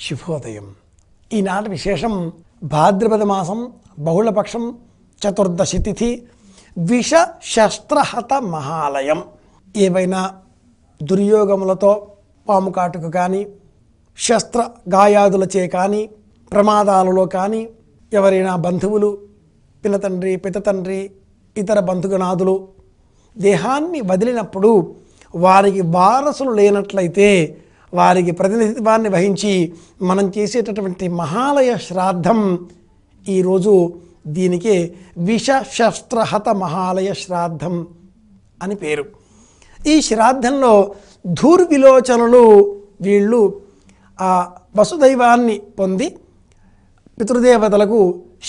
శుభోదయం. ఈనాటి విశేషం భాద్రపద మాసం బహుళపక్షం చతుర్దశి తిథి విష శస్త్రహత మహాలయం. ఏవైనా దుర్యోగములతో పాము కాటుకు కానీ శస్త్ర గాయాదులచే కానీ ప్రమాదాలలో కానీ ఎవరైనా బంధువులు పినతండ్రి పితతండ్రి ఇతర బంధుగణాదులు దేహాన్ని వదిలినప్పుడు వారికి వారసులు లేనట్లయితే వారికి ప్రతినిధిత్వాన్ని వహించి మనం చేసేటటువంటి మహాలయ శ్రాద్ధం ఈరోజు దీనికి విష శస్త్రహత మహాలయ శ్రాద్ధం అని పేరు. ఈ శ్రాద్ధంలో ధూర్విలోచనులు వీళ్ళు ఆ వసుదైవాన్ని పొంది పితృదేవతలకు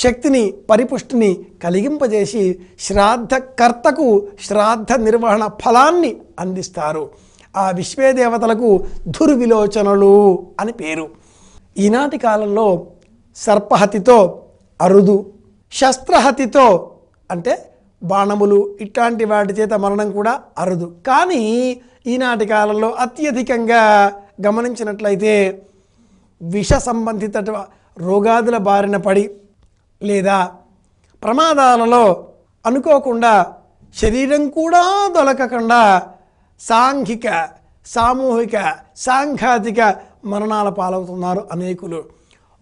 శక్తిని పరిపుష్టిని కలిగింపజేసి శ్రాద్ధకర్తకు శ్రాద్ధ నిర్వహణ ఫలాన్ని అందిస్తారు. ఆ విశ్వేదేవతలకు ధుర్విలోచనలు అని పేరు. ఈనాటి కాలంలో సర్పహతితో అరుదు, శస్త్రహతితో అంటే బాణములు ఇట్లాంటి వాటి చేత మరణం కూడా అరుదు. కానీ ఈనాటి కాలంలో అత్యధికంగా గమనించినట్లయితే విష సంబంధిత రోగాదుల బారిన పడి లేదా ప్రమాదాలలో అనుకోకుండా శరీరం కూడా దొలకకుండా సాంఘిక సామూహిక సాంఘాతిక మరణాల పాలవుతున్నారు అనేకులు.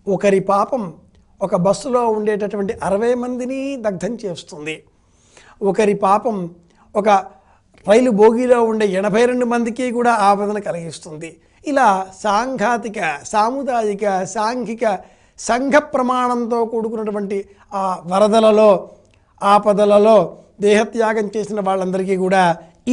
ఒకరి పాపం ఒక బస్సులో ఉండేటటువంటి 60 మందిని దగ్ధం చేస్తుంది. ఒకరి పాపం ఒక రైలు బోగిలో ఉండే 82 మందికి కూడా ఆవేదన కలిగిస్తుంది. ఇలా సాంఘాతిక సాముదాయిక సాంఘిక సంఘ ప్రమాణంతో కూడుకున్నటువంటి ఆ వరదలలో ఆపదలలో దేహత్యాగం చేసిన వాళ్ళందరికీ కూడా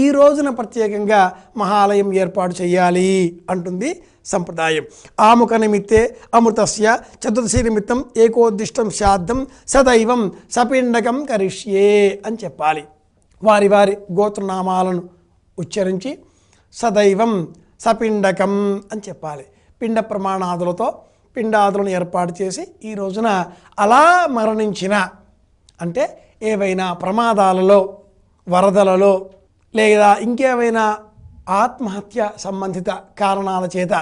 ఈ రోజున ప్రత్యేకంగా మహాలయం ఏర్పాటు చేయాలి అంటుంది సంప్రదాయం. ఆముఖ నిమిత్తే అమృతస్య చతుర్దశి నిమిత్తం ఏకోద్దిష్టం శ్రాద్ధం సదైవం సపిండకం కరిష్యే అని చెప్పాలి. వారి వారి గోత్రనామాలను ఉచ్చరించి సదైవం సపిండకం అని చెప్పాలి. పిండ ప్రమాణాదులతో పిండాదులను ఏర్పాటు చేసి ఈ రోజున అలా మరణించిన అంటే ఏవైనా ప్రమాదాలలో వరదలలో లేదా ఇంకేమైనా ఆత్మహత్య సంబంధిత కారణాల చేత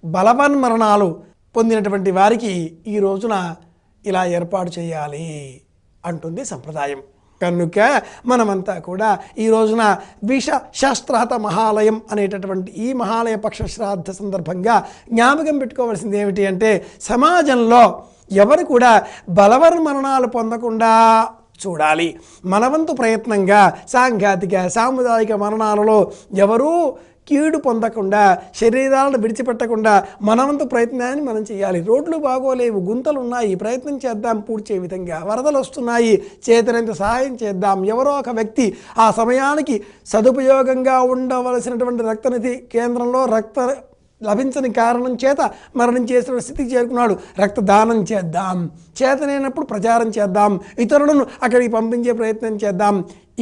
బలవన్మరణాలు పొందినటువంటి వారికి ఈ రోజున ఇలా ఏర్పాటు చేయాలి అంటుంది సంప్రదాయం. కనుక మనమంతా కూడా ఈ రోజున విష శస్త్రహత మహాలయం అనేటటువంటి ఈ మహాలయ పక్ష శ్రాద్ధ సందర్భంగా జ్ఞాపకం పెట్టుకోవాల్సింది ఏమిటి అంటే సమాజంలో ఎవరు కూడా బలవన్మరణాలు పొందకుండా చూడాలి. మనవంతు ప్రయత్నంగా సాంఘాతిక సాముదాయిక మరణాలలో ఎవరూ కీడు పొందకుండా శరీరాలను విడిచిపెట్టకుండా మనవంతు ప్రయత్నాన్ని మనం చేయాలి. రోడ్లు బాగోలేవు, గుంతలు ఉన్నాయి, ప్రయత్నం చేద్దాం పూడ్చే విధంగా. వరదలు వస్తున్నాయి, చేతనంత సహాయం చేద్దాం. ఎవరో ఒక వ్యక్తి ఆ సమయానికి సదుపయోగంగా ఉండవలసినటువంటి రక్తనిధి కేంద్రంలో రక్త లభించని కారణం చేత మరణించేసిన స్థితికి చేరుకున్నాడు, రక్తదానం చేద్దాం. చేతనైనప్పుడు ప్రచారం చేద్దాం, ఇతరులను అక్కడికి పంపించే ప్రయత్నం చేద్దాం.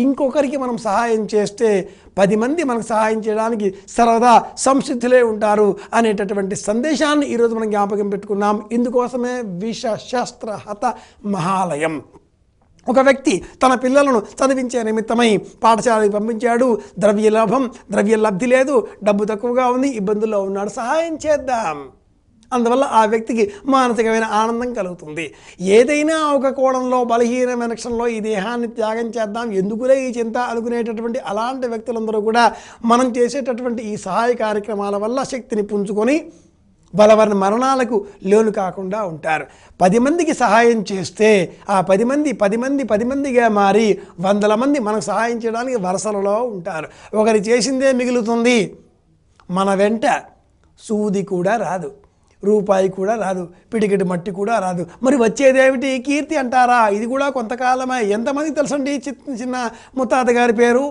ఇంకొకరికి మనం సహాయం చేస్తే 10 మంది మనకు సహాయం చేయడానికి సర్వదా సంసిద్ధులే ఉంటారు అనేటటువంటి సందేశాన్ని ఈరోజు మనం జ్ఞాపకం పెట్టుకున్నాం. ఇందుకోసమే విష శస్త్రహత మహాలయం. ఒక వ్యక్తి తన పిల్లలను చదివించే నిమిత్తమై పాఠశాలకు పంపించాడు. ద్రవ్య లబ్ధి లేదు, డబ్బు తక్కువగా ఉంది, ఇబ్బందుల్లో ఉన్నాడు, సహాయం చేద్దాం. అందువల్ల ఆ వ్యక్తికి మానసికమైన ఆనందం కలుగుతుంది. ఏదైనా ఒక కోణంలో బలహీనమైన క్షణంలో ఈ దేహాన్ని త్యాగం చేద్దాం, ఎందుకులే ఈ చింత అనుకునేటటువంటి అలాంటి వ్యక్తులందరూ కూడా మనం చేసేటటువంటి ఈ సహాయ కార్యక్రమాల వల్ల శక్తిని పుంజుకొని బలవన్న మరణాలకు లోను కాకుండా ఉంటారు. 10 మందికి సహాయం చేస్తే ఆ 10 మందిగా మారి 100 మంది మనకు సహాయం చేయడానికి వరుసలలో ఉంటారు. ఒకరి చేసిందే మిగులుతుంది. మన వెంట సూది కూడా రాదు, రూపాయి కూడా రాదు, పిడికిటి మట్టి కూడా రాదు. మరి వచ్చేదేమిటి? కీర్తి అంటారా? ఇది కూడా కొంతకాలమే. ఎంతమంది తెలుసండి చిన్న ముత్తాత గారి పేరు?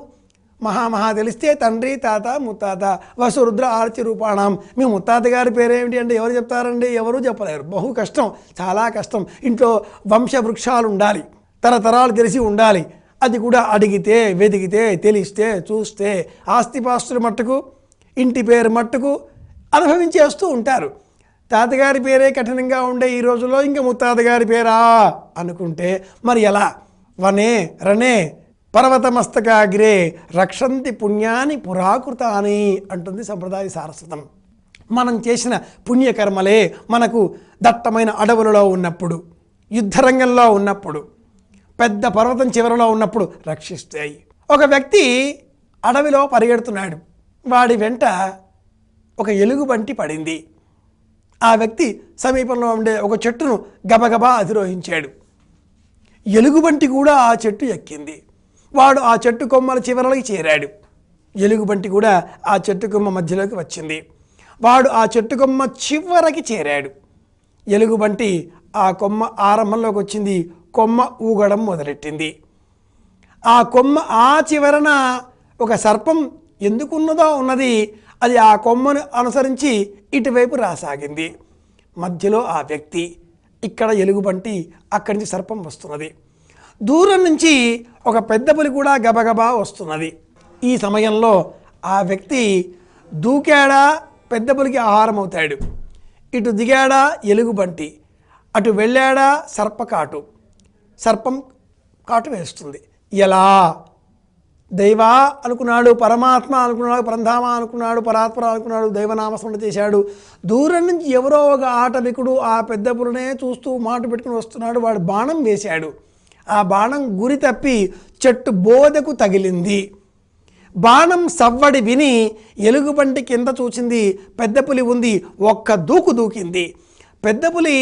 మహా తెలిస్తే తండ్రి తాత ముత్తాత వసురుద్ర ఆర్చి రూపాణం. మీ ముత్తాత గారి పేరేమిటి అంటే ఎవరు చెప్తారండి? ఎవరు చెప్పలేరు. బహు కష్టం, చాలా కష్టం. ఇంట్లో వంశవృక్షాలు ఉండాలి, తరతరాలు తెలిసి ఉండాలి. అది కూడా అడిగితే వెతికితే తెలిస్తే చూస్తే ఆస్తిపాస్తుల మట్టుకు ఇంటి పేరు మట్టుకు అనుభవించేస్తూ ఉంటారు. తాతగారి పేరే కఠినంగా ఉండే ఈ రోజుల్లో ఇంకా ముత్తాత గారి పేరా అనుకుంటే మరి ఎలా? వనే రనే పర్వతమస్తకాగ్రే రక్షంతి పుణ్యాని పురాకృతాని అంటుంది సంప్రదాయ సారస్వతం. మనం చేసిన పుణ్యకర్మలే మనకు దట్టమైన అడవులలో ఉన్నప్పుడు, యుద్ధరంగంలో ఉన్నప్పుడు, పెద్ద పర్వతం చివరలో ఉన్నప్పుడు రక్షిస్తాయి. ఒక వ్యక్తి అడవిలో పరిగెడుతున్నాడు. వాడి వెంట ఒక ఎలుగుబంటి పడింది. ఆ వ్యక్తి సమీపంలో ఉండే ఒక చెట్టును గబగబా అధిరోహించాడు. ఎలుగుబంటి కూడా ఆ చెట్టు ఎక్కింది. వాడు ఆ చెట్టు కొమ్మల చివరలోకి చేరాడు. ఎలుగుబంటి కూడా ఆ చెట్టు కొమ్మ మధ్యలోకి వచ్చింది. వాడు ఆ చెట్టు కొమ్మ చివరికి చేరాడు. ఎలుగుబంటి ఆ కొమ్మ ఆరంభంలోకి వచ్చింది. కొమ్మ ఊగడం మొదలెట్టింది. ఆ కొమ్మ ఆ చివరన ఒక సర్పం ఎందుకున్నదో ఉన్నది. అది ఆ కొమ్మను అనుసరించి ఇటువైపు రాసాగింది. మధ్యలో ఆ వ్యక్తి, ఇక్కడ ఎలుగుబంటి, అక్కడి నుంచి సర్పం వస్తున్నది. దూరం నుంచి ఒక పెద్ద పులి కూడా గబగబా వస్తున్నది. ఈ సమయంలో ఆ వ్యక్తి దూకాడా పెద్ద పులికి ఆహారం అవుతాడు, ఇటు దిగాడా ఎలుగుబంటి, అటు వెళ్ళాడా సర్పకాటు, సర్పం కాటు వేస్తుంది. ఎలా? దైవా అనుకున్నాడు, పరమాత్మ అనుకున్నాడు, పరంధామ అనుకున్నాడు, పరాత్పర అనుకున్నాడు, దైవనామస్మరణ చేశాడు. దూరం నుంచి ఎవరో ఒక ఆటవికుడు ఆ పెద్ద పులినే చూస్తూ మాట పెట్టుకుని వస్తున్నాడు. వాడు బాణం వేశాడు. ఆ బాణం గురి తప్పి చెట్టు బోదకు తగిలింది. బాణం సవ్వడి విని ఎలుగుబంటి కింద చూసింది. పెద్ద పులి ఉంది. ఒక్క దూకు దూకింది. పెద్ద పులి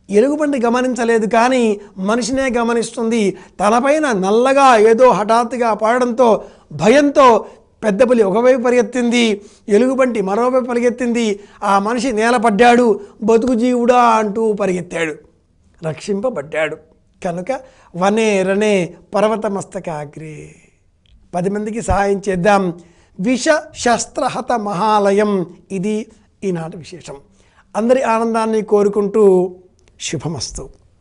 ఎలుగుబంటి గమనించలేదు, కానీ మనిషినే గమనిస్తుంది. తనపైన నల్లగా ఏదో హఠాత్తుగా పడడంతో భయంతో పెద్ద పులి ఒకవైపు పరిగెత్తింది, ఎలుగుబంటి మరోవైపు పరిగెత్తింది. ఆ మనిషి నేలపడ్డాడు. బతుకు జీవుడా అంటూ పరిగెత్తాడు, రక్షింపబడ్డాడు. కనుక వనే రనే పర్వతమస్తకాగ్రే. 10 మందికి సహాయం చేద్దాం. విష శస్త్రహత మహాలయం. ఇది ఈనాటి విశేషం. అందరి ఆనందాన్ని కోరుకుంటూ శుభమస్తు.